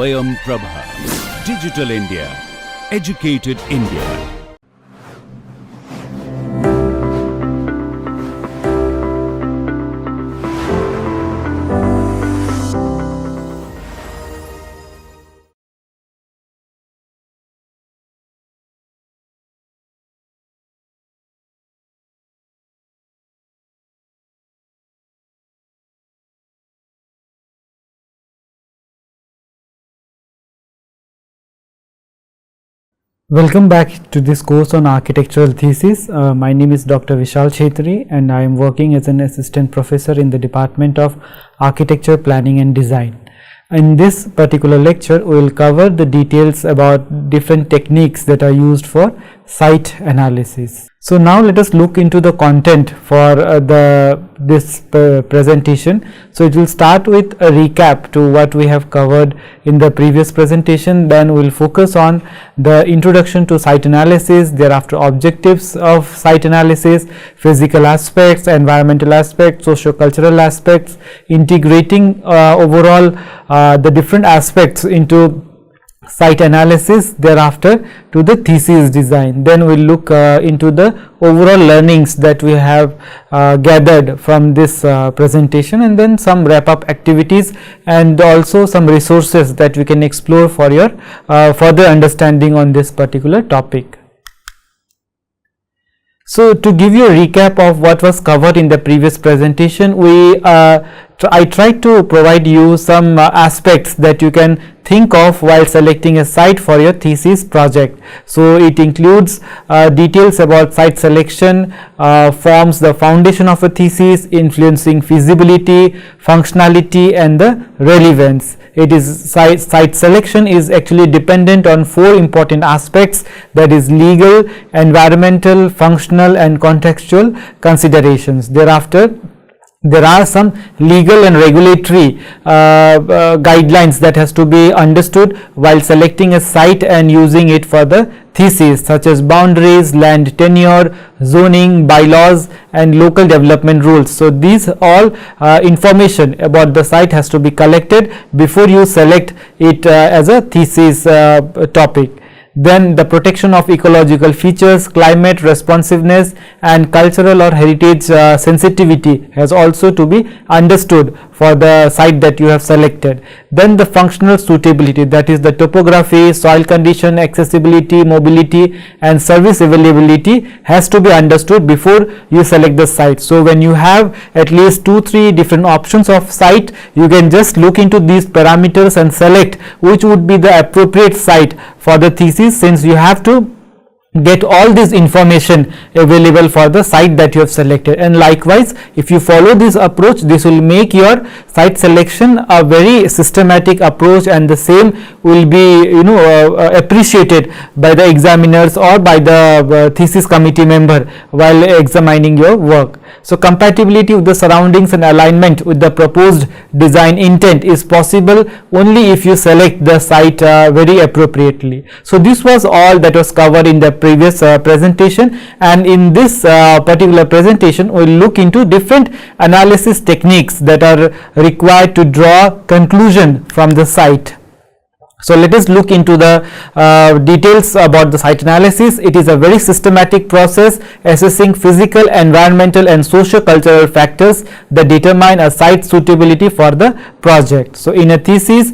Swayam Prabha. Digital India. Educated India. Welcome back to this course on architectural thesis. My name is Dr. Vishal Chettry and I am working as an assistant professor in the Department of Architecture, Planning and Design. In this particular lecture, we will cover the details about different techniques that are used for site analysis. So now let us look into the content for this presentation. So it will start with a recap to what we have covered in the previous presentation. Then we will focus on the introduction to site analysis, thereafter objectives of site analysis, physical aspects, environmental aspects, socio-cultural aspects, integrating overall the different aspects into site analysis, thereafter to the thesis design. Then we will look into the overall learnings that we have gathered from this presentation, and then some wrap up activities and also some resources that we can explore for your further understanding on this particular topic. So to give you a recap of what was covered in the previous presentation, I tried to provide you some aspects that you can think of while selecting a site for your thesis project. So it includes details about site selection, forms the foundation of a thesis, influencing feasibility, functionality and the relevance. It is site selection is actually dependent on four important aspects, that is legal, environmental, functional and contextual considerations. Thereafter there are some legal and regulatory guidelines that has to be understood while selecting a site and using it for the thesis, such as boundaries, land tenure, zoning, bylaws and local development rules. So these all information about the site has to be collected before you select it as a thesis topic. Then the protection of ecological features, climate responsiveness and cultural or heritage sensitivity has also to be understood for the site that you have selected. Then the functional suitability, that is the topography, soil condition, accessibility, mobility and service availability has to be understood before you select the site. So when you have at least 2-3 different options of site, you can just look into these parameters and select which would be the appropriate site for the thesis, since you have to get all this information available for the site that you have selected. And likewise, if you follow this approach, this will make your site selection a very systematic approach, and the same will be appreciated by the examiners or by the thesis committee member while examining your work. So compatibility with the surroundings and alignment with the proposed design intent is possible only if you select the site very appropriately. So this was all that was covered in the previous presentation, and in this particular presentation we will look into different analysis techniques that are required to draw conclusion from the site. So let us look into the details about the site analysis. It is a very systematic process assessing physical, environmental and socio-cultural factors that determine a site suitability for the project. So in a thesis,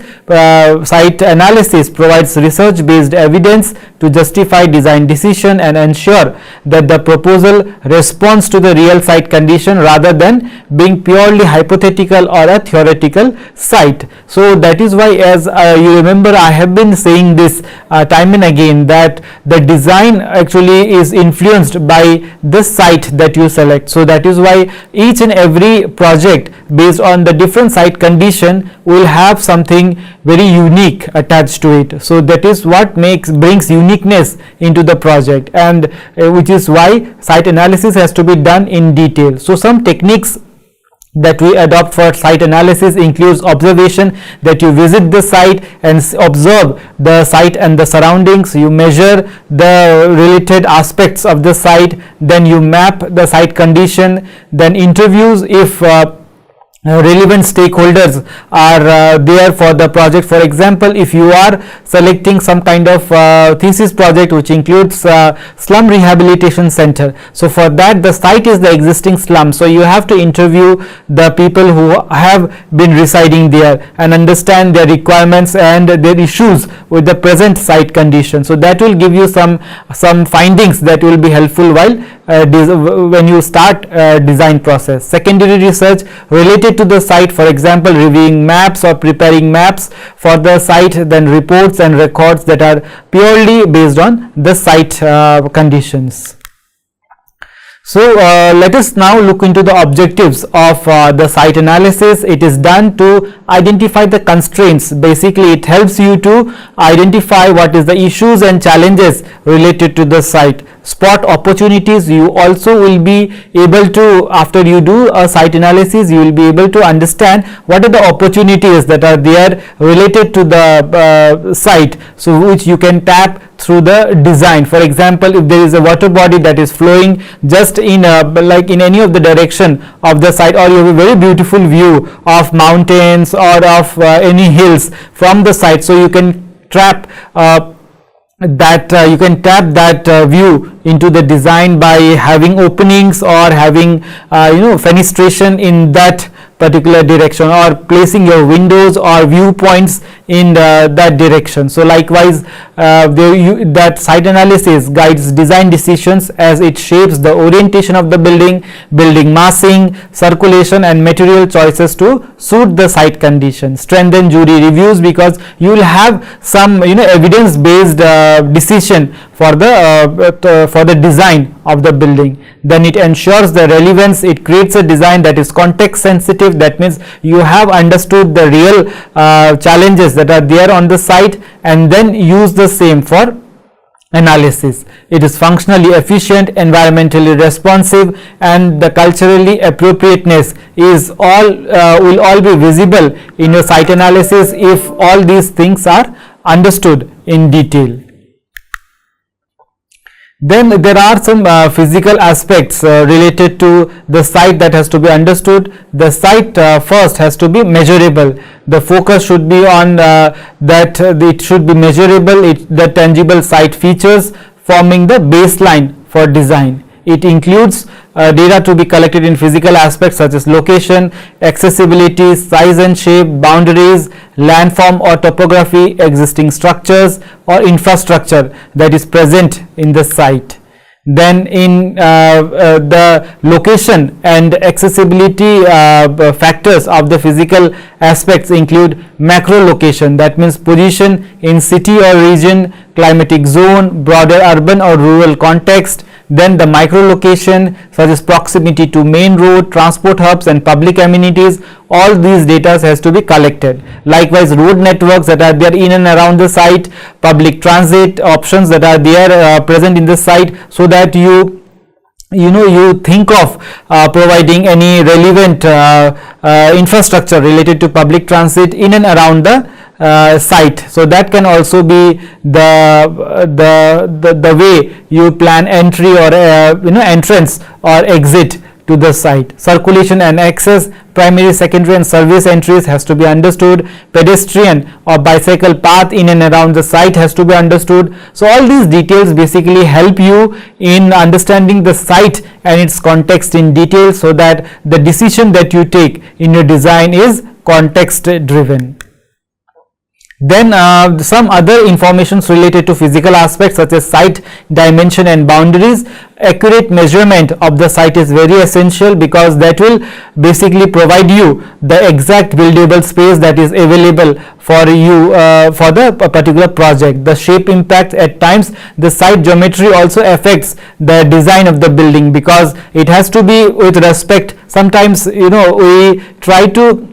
site analysis provides research based evidence to justify design decision and ensure that the proposal responds to the real site condition rather than being purely hypothetical or a theoretical site. So that is why, as you remember, I have been saying this time and again, that the design actually is influenced by the site that you select. So that is why each and every project based on the different site condition will have something very unique attached to it. So that is what brings uniqueness into the project, and which is why site analysis has to be done in detail. So some techniques that we adopt for site analysis includes observation, that you visit the site and observe the site and the surroundings, you measure the related aspects of the site, then you map the site condition, then interviews if relevant stakeholders are there for the project. For example, if you are selecting some kind of thesis project which includes slum rehabilitation center, so for that the site is the existing slum, so you have to interview the people who have been residing there and understand their requirements and their issues with the present site condition. So that will give you some findings that will be helpful while when you start design process. Secondary research related to the site, for example, reviewing maps or preparing maps for the site, then reports and records that are purely based on the site conditions. So let us now look into the objectives of the site analysis. It is done to identify the constraints. Basically, it helps you to identify what is the issues and challenges related to the site. Spot opportunities. You also will be able to, after you do a site analysis, you will be able to understand what are the opportunities that are there related to the site, so which you can tap through the design. For example, if there is a water body that is flowing just in like in any of the direction of the site, or you have a very beautiful view of mountains or of any hills from the site, so you can tap that view into the design by having openings or having fenestration in that particular direction, or placing your windows or viewpoints in that direction. So likewise, that site analysis guides design decisions as it shapes the orientation of the building massing, circulation and material choices to suit the site conditions. Strengthen jury reviews, because you will have some evidence based decision for the design of the building. Then it ensures the relevance. It creates a design that is context sensitive. That means you have understood the real challenges that are there on the site and then use the same for analysis. It is functionally efficient, environmentally responsive, and the culturally appropriateness is will all be visible in your site analysis if all these things are understood in detail. Then there are some physical aspects related to the site that has to be understood. The site first has to be measurable. The focus should be on that it should be measurable, the tangible site features forming the baseline for design. It includes data to be collected in physical aspects such as location, accessibility, size and shape, boundaries, landform or topography, existing structures or infrastructure that is present in the site. Then in the location and accessibility factors of the physical aspects include macro location, that means position in city or region, climatic zone, broader urban or rural context. Then the micro location such as proximity to main road, transport hubs and public amenities, all these data has to be collected. Likewise, road networks that are there in and around the site, public transit options that are there present in the site, so that you think of providing any relevant infrastructure related to public transit in and around the site. So that can also be the way you plan entry or entrance or exit to the site. Circulation and access, primary, secondary and service entries has to be understood. Pedestrian or bicycle path in and around the site has to be understood. So all these details basically help you in understanding the site and its context in detail, so that the decision that you take in your design is context driven. Then some other informations related to physical aspects such as site dimension and boundaries. Accurate measurement of the site is very essential, because that will basically provide you the exact buildable space that is available for you for the particular project. The shape impact, at times the site geometry also affects the design of the building, because it has to be with respect. Sometimes we try to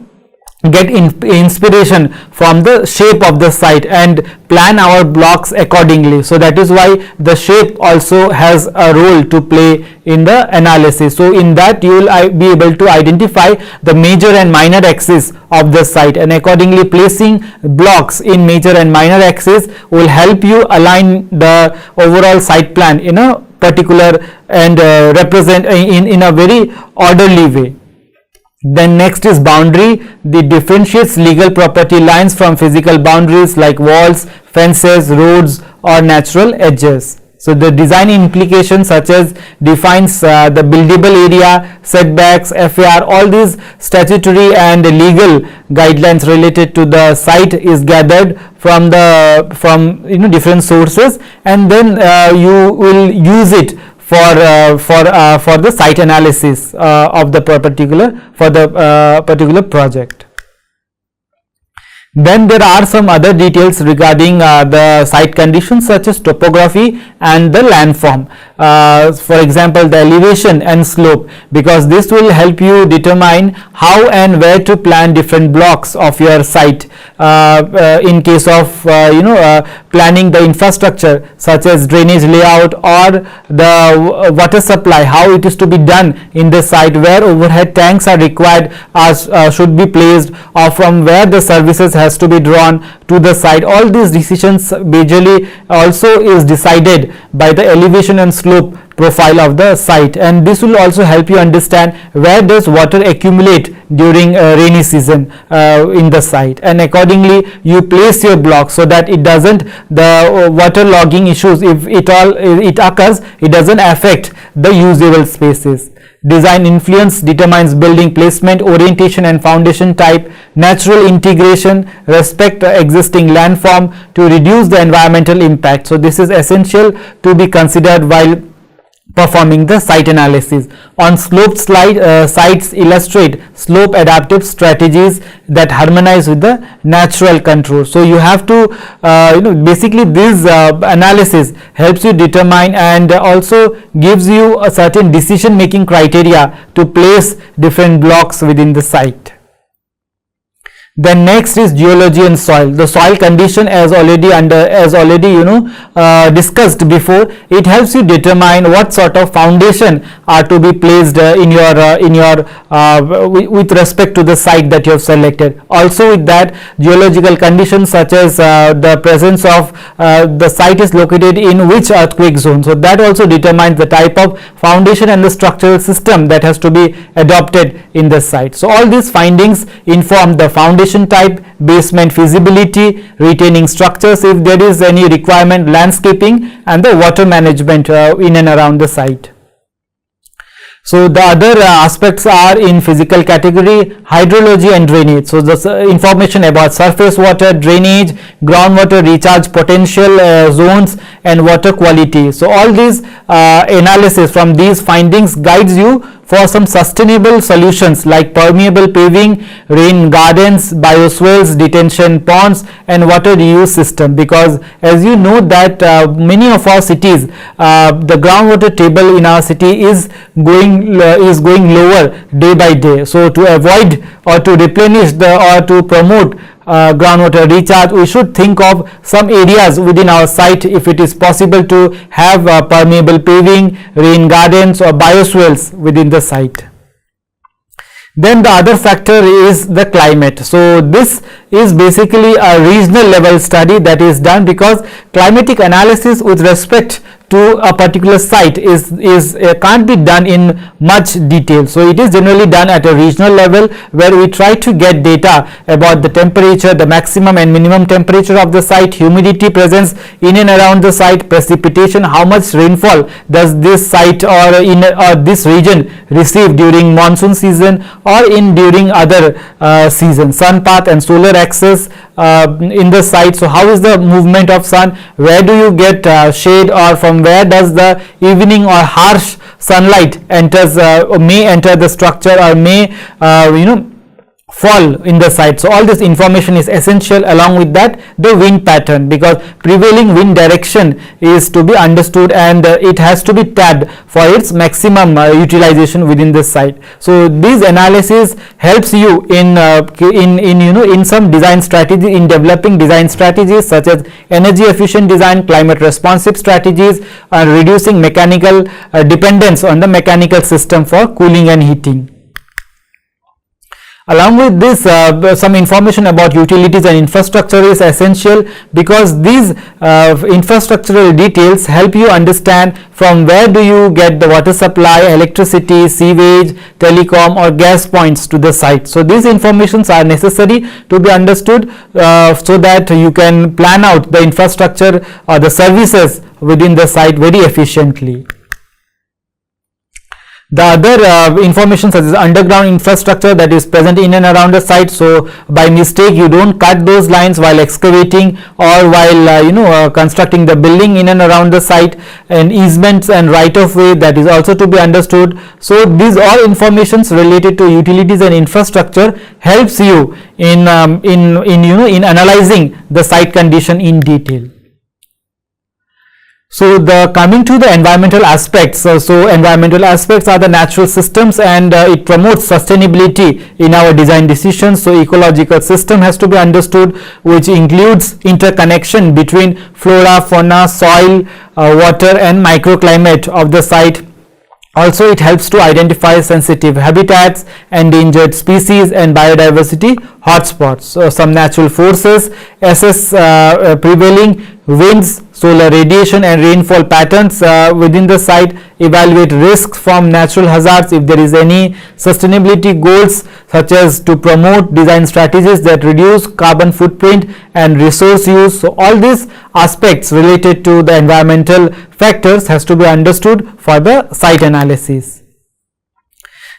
get inspiration from the shape of the site and plan our blocks accordingly. So that is why the shape also has a role to play in the analysis. So in that you will be able to identify the major and minor axis of the site, and accordingly placing blocks in major and minor axis will help you align the overall site plan in a particular and represent in a very orderly way. Then next is boundary. It differentiates legal property lines from physical boundaries like walls, fences, roads or natural edges. So the design implications such as defines the buildable area, setbacks, FAR, all these statutory and legal guidelines related to the site is gathered from different sources, and then you will use it for the site analysis of the particular project. Then there are some other details regarding the site conditions such as topography and the landform. For example, the elevation and slope, because this will help you determine how and where to plan different blocks of your site in case of planning the infrastructure such as drainage layout or the water supply, how it is to be done in the site, where overhead tanks are required should be placed, or from where the services has to be drawn to the site. All these decisions majorly also is decided by the elevation and slope profile of the site, and this will also help you understand where does water accumulate during rainy season in the site, and accordingly you place your block so that it doesn't, the water logging issues, if it occurs, it doesn't affect the usable spaces. Design influence determines building placement, orientation and foundation type, natural integration, respect existing landform to reduce the environmental impact. So this is essential to be considered while performing the site analysis. On sloped sites illustrate slope adaptive strategies that harmonize with the natural contour. So you have to basically this analysis helps you determine and also gives you a certain decision making criteria to place different blocks within the site. Then next is geology and soil. The soil condition as already discussed before, it helps you determine what sort of foundation are to be placed with respect to the site that you have selected. Also with that, geological conditions such as the presence of the site is located in which earthquake zone. So that also determines the type of foundation and the structural system that has to be adopted in the site. So all these findings inform the foundation type, basement feasibility, retaining structures if there is any requirement, landscaping and the water management in and around the site. So the other aspects are in physical category, hydrology and drainage. So the information about surface water, drainage, groundwater recharge potential zones and water quality. So all these analysis from these findings guides you for some sustainable solutions like permeable paving, rain gardens, bioswales, detention ponds and water reuse system, because as you know that many of our cities, the groundwater table in our city is going lower day by day. So to avoid or to replenish or to promote groundwater recharge, we should think of some areas within our site, if it is possible, to have permeable paving, rain gardens or bioswales within the site. Then the other factor is the climate. So this is basically a regional level study that is done, because climatic analysis with respect to a particular site can't be done in much detail. So it is generally done at a regional level, where we try to get data about the temperature, the maximum and minimum temperature of the site, humidity presence in and around the site, precipitation, how much rainfall does this site or this region receive during monsoon season or during other seasons, sun path and solar axis in the site. So how is the movement of sun, where do you get shade, or from where does the evening or harsh sunlight enters may enter the structure or may fall in the site. So all this information is essential. Along with that, the wind pattern, because prevailing wind direction is to be understood and it has to be tapped for its maximum utilization within the site. So this analysis helps you in some design strategy, in developing design strategies such as energy efficient design, climate responsive strategies, and reducing mechanical dependence on the mechanical system for cooling and heating. Along with this, some information about utilities and infrastructure is essential, because these infrastructural details help you understand from where do you get the water supply, electricity, sewage, telecom or gas points to the site. So these informations are necessary to be understood, so that you can plan out the infrastructure or the services within the site very efficiently. The other information, such as underground infrastructure that is present in and around the site, so by mistake you don't cut those lines while excavating or while constructing the building in and around the site, and easements and right of way, that is also to be understood. So these all informations related to utilities and infrastructure helps you in analyzing the site condition in detail. So coming to the environmental aspects, so environmental aspects are the natural systems, and it promotes sustainability in our design decisions. So ecological system has to be understood, which includes interconnection between flora, fauna, soil, water and microclimate of the site. Also, it helps to identify sensitive habitats, endangered species and biodiversity hotspots. So some natural forces, assess prevailing winds, solar radiation and rainfall patterns within the site, evaluate risks from natural hazards if there is any, sustainability goals such as to promote design strategies that reduce carbon footprint and resource use. So all these aspects related to the environmental factors has to be understood for the site analysis.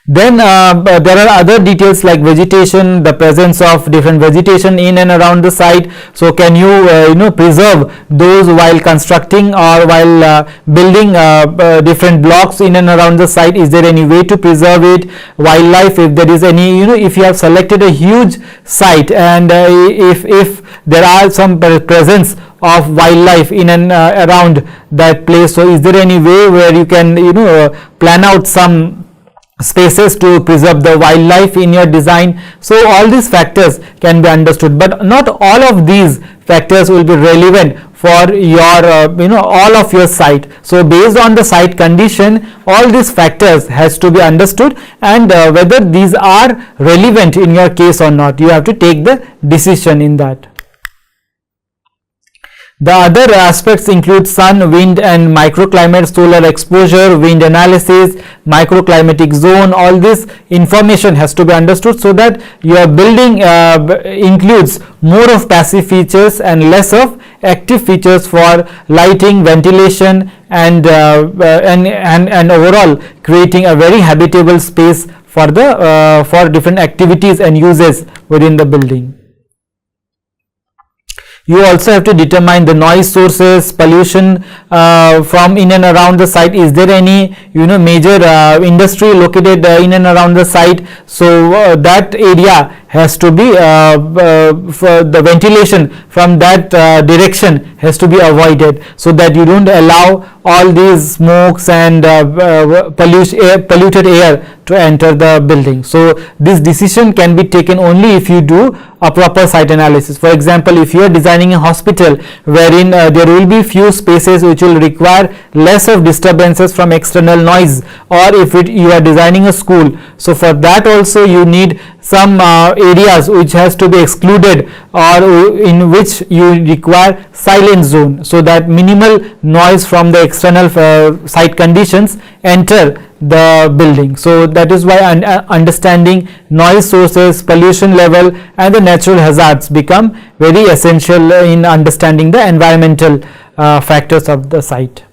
Then there are other details like vegetation, the presence of different vegetation in and around the site. So can you preserve those while constructing or while building different blocks in and around the site? Is there any way to preserve it? Wildlife, if there is any, if you have selected a huge site and if there are some presence of wildlife in and around that place, so is there any way where you can plan out some spaces to preserve the wildlife in your design? So all these factors can be understood, but not all of these factors will be relevant for your all of your site. So based on the site condition, all these factors has to be understood, and whether these are relevant in your case or not, you have to take the decision in that. The other aspects include sun, wind and microclimate, solar exposure, wind analysis, microclimatic zone. All this information has to be understood so that your building includes more of passive features and less of active features for lighting, ventilation and overall creating a very habitable space for the for different activities and uses within the building. You also have to determine the noise sources, pollution from in and around the site. Is there any major industry located in and around the site? So that area has to be for the ventilation from that direction has to be avoided, so that you don't allow all these smokes and polluted air to enter the building. So this decision can be taken only if you do a proper site analysis. For example, if you are designing a hospital wherein there will be few spaces which will require less of disturbances from external noise, or if you are designing a school, so for that also you need some areas which has to be excluded or in which you require silent zone, so that minimal noise from the external site conditions enter the building. So that is why understanding noise sources, pollution level and the natural hazards become very essential in understanding the environmental factors of the site.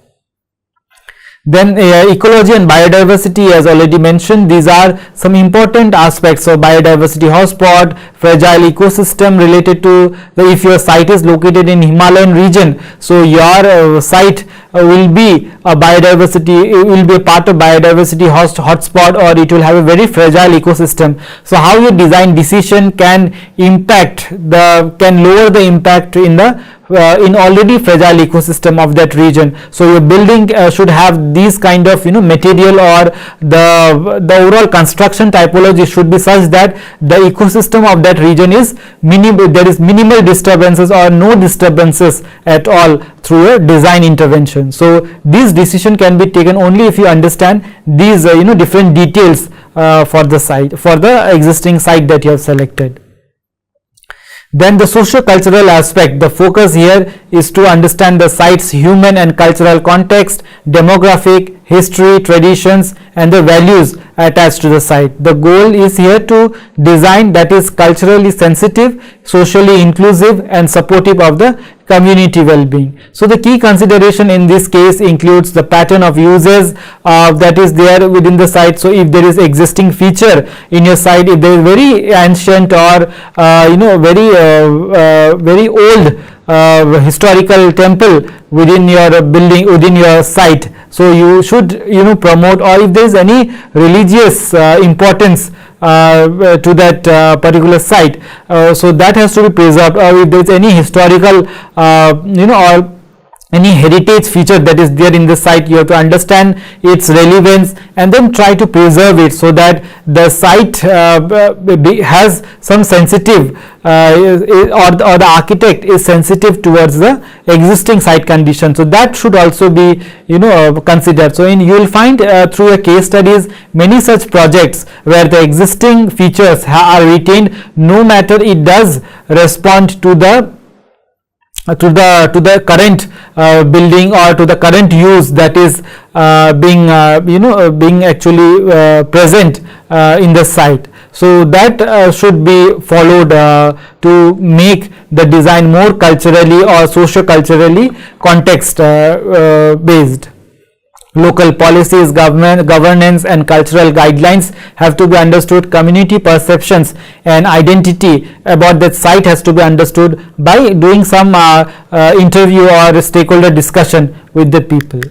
Then ecology and biodiversity, as already mentioned, these are some important aspects of biodiversity hotspot, fragile ecosystem related to if your site is located in Himalayan region, so your site will be a biodiversity, it will be a part of biodiversity hotspot, or it will have a very fragile ecosystem. So how your design decision can lower the impact in the in already fragile ecosystem of that region. So your building should have these kind of material, or the overall construction typology should be such that the ecosystem of that region is minimal, there is minimal disturbances or no disturbances at all through a design intervention. So this decision can be taken only if you understand these different details for the site, for the existing site that you have selected. Then the socio-cultural aspect, the focus here is to understand the site's human and cultural context, demographic, history, traditions, and the values attached to the site. The goal is here to design that is culturally sensitive, socially inclusive, and supportive of the community well-being. So the key consideration in this case includes the pattern of uses that is there within the site. So if there is existing feature in your site, if there is very ancient or very old historical temple within your building, within your site, so you should promote, or if there is any religious importance to that particular site, so that has to be preserved, or if there is any historical or any heritage feature that is there in the site, you have to understand its relevance and then try to preserve it, so that the site has some sensitive or the architect is sensitive towards the existing site condition. So that should also be considered. So you will find through your case studies many such projects where the existing features are retained, no matter it does respond to the current building or to the current use that is being actually present in the site. So that should be followed to make the design more culturally or socio-culturally context based. Local policies, governance and cultural guidelines have to be understood. Community perceptions and identity about that site has to be understood by doing some interview or stakeholder discussion with the people.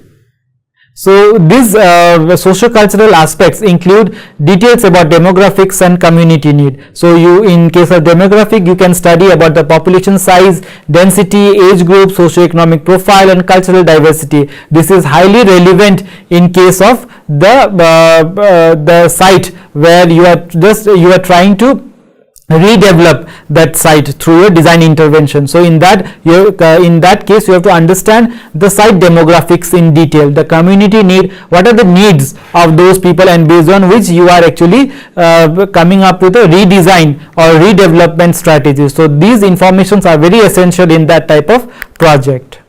So these socio-cultural aspects include details about demographics and community need. So in case of demographic, you can study about the population size, density, age group, socio-economic profile, and cultural diversity. This is highly relevant in case of the site where you are trying to redevelop that site through a design intervention. So in that case you have to understand the site demographics in detail, the community need, what are the needs of those people, and based on which you are actually coming up with a redesign or redevelopment strategy. So these informations are very essential in that type of project.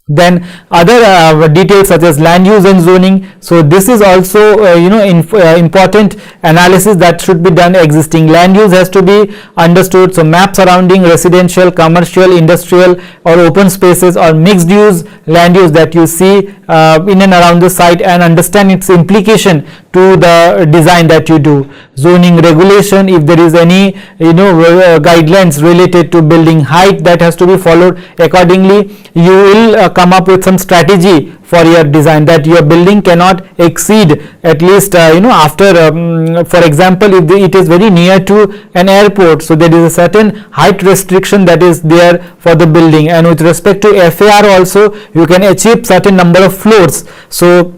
Then other details such as land use and zoning. So this is also important analysis that should be done. Existing land use has to be understood. So map surrounding residential, commercial, industrial or open spaces or mixed use land use that you see in and around the site, and understand its implication to the design that you do. Zoning regulation, if there is any guidelines related to building height, that has to be followed accordingly. You will come up with some strategy for your design, that your building cannot exceed at least after for example, if it is very near to an airport, so there is a certain height restriction that is there for the building, and with respect to FAR also you can achieve certain number of floors. So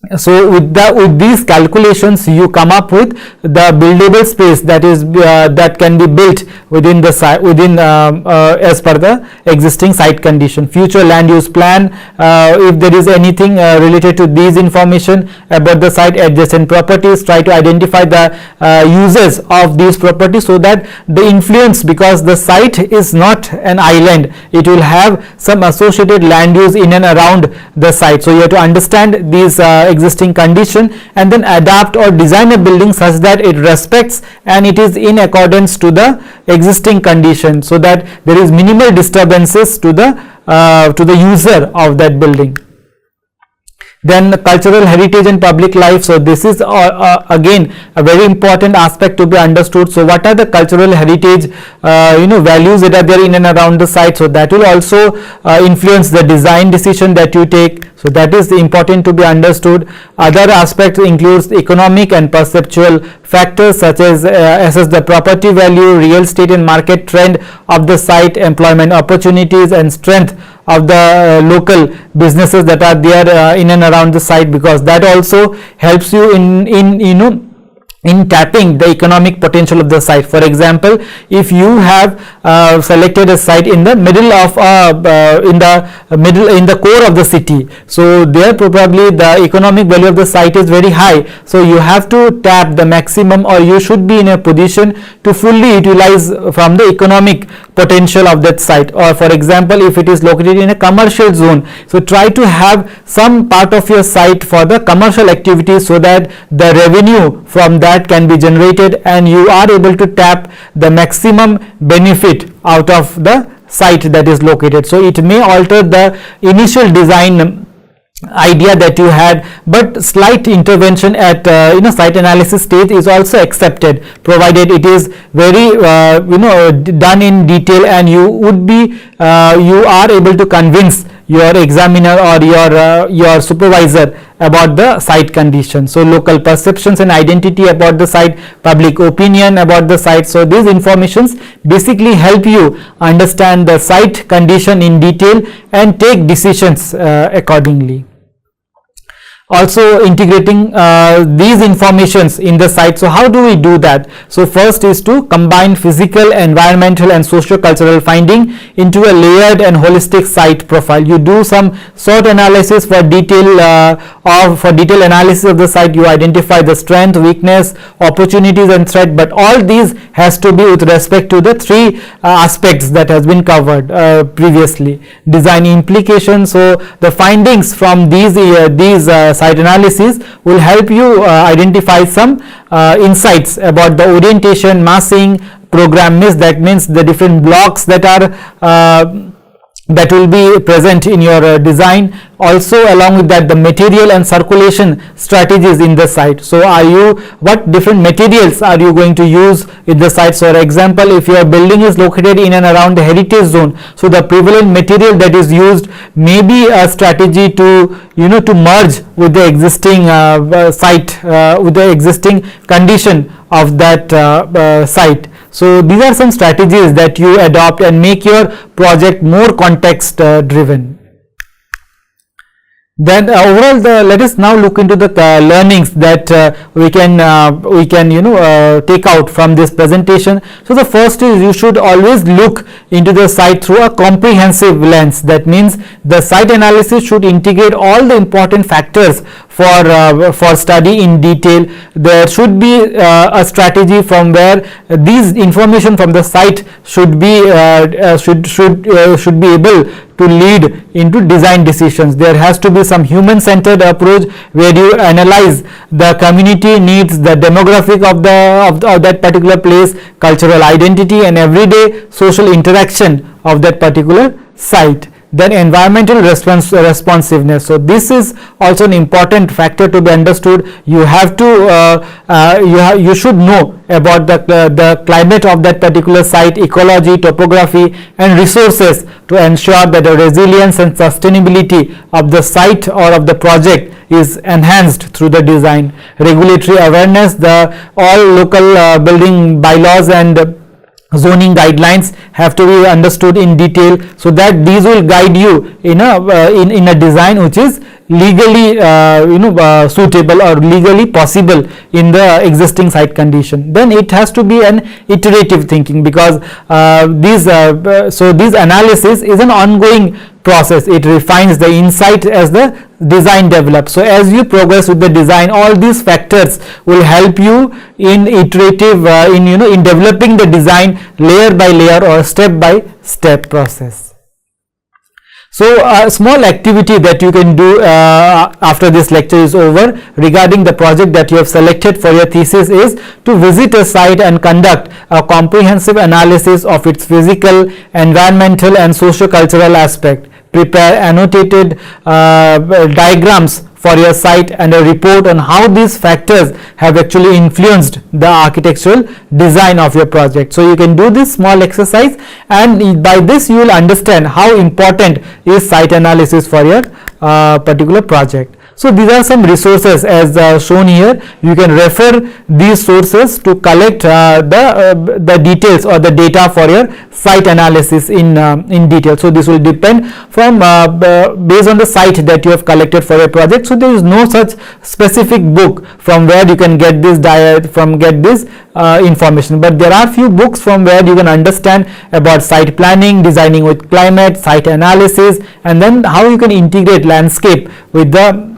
with these calculations you come up with the buildable space that is that can be built within the site, as per the existing site condition. Future land use plan, if there is anything related to these information about the site adjacent properties, try to identify the uses of these properties, so that the influence, because the site is not an island, it will have some associated land use in and around the site. So you have to understand these existing condition and then adapt or design a building such that it respects and it is in accordance to the existing condition, so that there is minimal disturbances to the user of that building. Then the cultural heritage and public life. So this is again a very important aspect to be understood. So what are the cultural heritage values that are there in and around the site? So that will also influence the design decision that you take. So that is important to be understood. Other aspects includes economic and perceptual factors such as assess the property value, real estate and market trend of the site, employment opportunities and strength of the local businesses that are there in and around the site, because that also helps you in tapping the economic potential of the site. For example, if you have selected a site in the middle of in the core of the city, so there probably the economic value of the site is very high, so you have to tap the maximum, or you should be in a position to fully utilize from the economic potential of that site. Or for example, if it is located in a commercial zone, so try to have some part of your site for the commercial activities, so that the revenue from that can be generated and you are able to tap the maximum benefit out of the site that is located. So it may alter the initial design idea that you had, but slight intervention at site analysis stage is also accepted, provided it is very done in detail, and you are able to convince your examiner or your supervisor about the site condition. So local perceptions and identity about the site, public opinion about the site. So these informations basically help you understand the site condition in detail and take decisions accordingly. Also integrating these informations in the site. So how do we do that? So first is to combine physical, environmental and socio-cultural finding into a layered and holistic site profile. You do some SWOT analysis for detailed analysis of the site. You identify the strength, weakness, opportunities and threat, but all these has to be with respect to the three aspects that has been covered previously. Design implications. So the findings from these site analysis will help you identify some insights about the orientation, massing, program mix, that means the different blocks that are that will be present in your design. Also along with that, the material and circulation strategies in the site. So what different materials are you going to use in the site? So for example, if your building is located in and around the heritage zone, so the prevalent material that is used may be a strategy to merge with the existing site, with the existing condition of that site. So these are some strategies that you adopt and make your project more context driven. Then overall, let us now look into the learnings that we can take out from this presentation. So the first is, you should always look into the site through a comprehensive lens. That means the site analysis should integrate all the important factors for study in detail. There should be a strategy from where these information from the site should be able to lead into design decisions. There has to be some human-centered approach where you analyze the community needs, the demographic of that particular place, cultural identity and everyday social interaction of that particular site. Then environmental responsiveness. So this is also an important factor to be understood. You have to you should know about the climate of that particular site, ecology, topography and resources to ensure that the resilience and sustainability of the site or of the project is enhanced through the design. Regulatory awareness. All local building bylaws and zoning guidelines have to be understood in detail, so that these will guide you in a design which is legally suitable or legally possible in the existing site condition. Then it has to be an iterative thinking, because this analysis is an ongoing process. It refines the insight as the design develops. So as you progress with the design, all these factors will help you in iterative in developing the design layer by layer or step by step process. So a small activity that you can do after this lecture is over regarding the project that you have selected for your thesis is to visit a site and conduct a comprehensive analysis of its physical, environmental and socio-cultural aspect. Prepare annotated diagrams for your site and a report on how these factors have actually influenced the architectural design of your project. So you can do this small exercise, and by this you will understand how important is site analysis for your particular project. So these are some resources as shown here. You can refer these sources to collect the details or the data for your site analysis in detail. So this will depend from based on the site that you have collected for your project. So there is no such specific book from where you can get this information, but there are few books from where you can understand about site planning, designing with climate, site analysis, and then how you can integrate landscape with the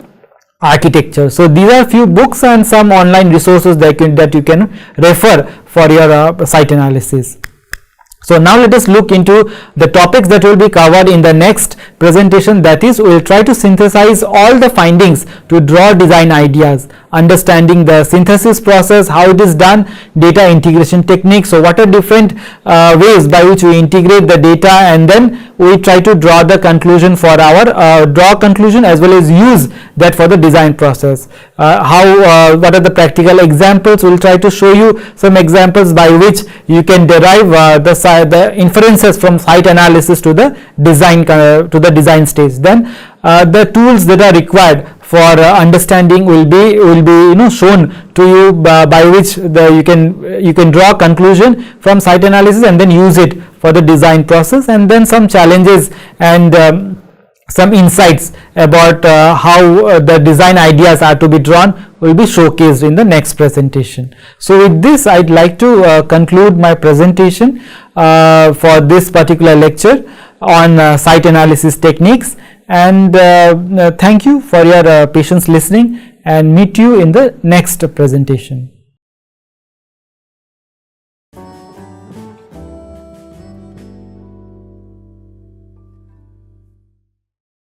architecture. So these are few books and some online resources that you can refer for your site analysis. So now let us look into the topics that will be covered in the next presentation, that is, we will try to synthesize all the findings to draw design ideas, understanding the synthesis process, how it is done, data integration techniques. So what are different ways by which we integrate the data, and then we try to draw the conclusion for our conclusion as well as use that for the design process. What are the practical examples? We will try to show you some examples by which you can derive the inferences from site analysis to the design stage. Then the tools that are required for understanding will be shown to you by which you can draw conclusion from site analysis and then use it for the design process, and then some challenges and some insights about how the design ideas are to be drawn will be showcased in the next presentation. So with this, I'd like to conclude my presentation for this particular lecture on site analysis techniques, and thank you for your patience listening, and meet you in the next presentation.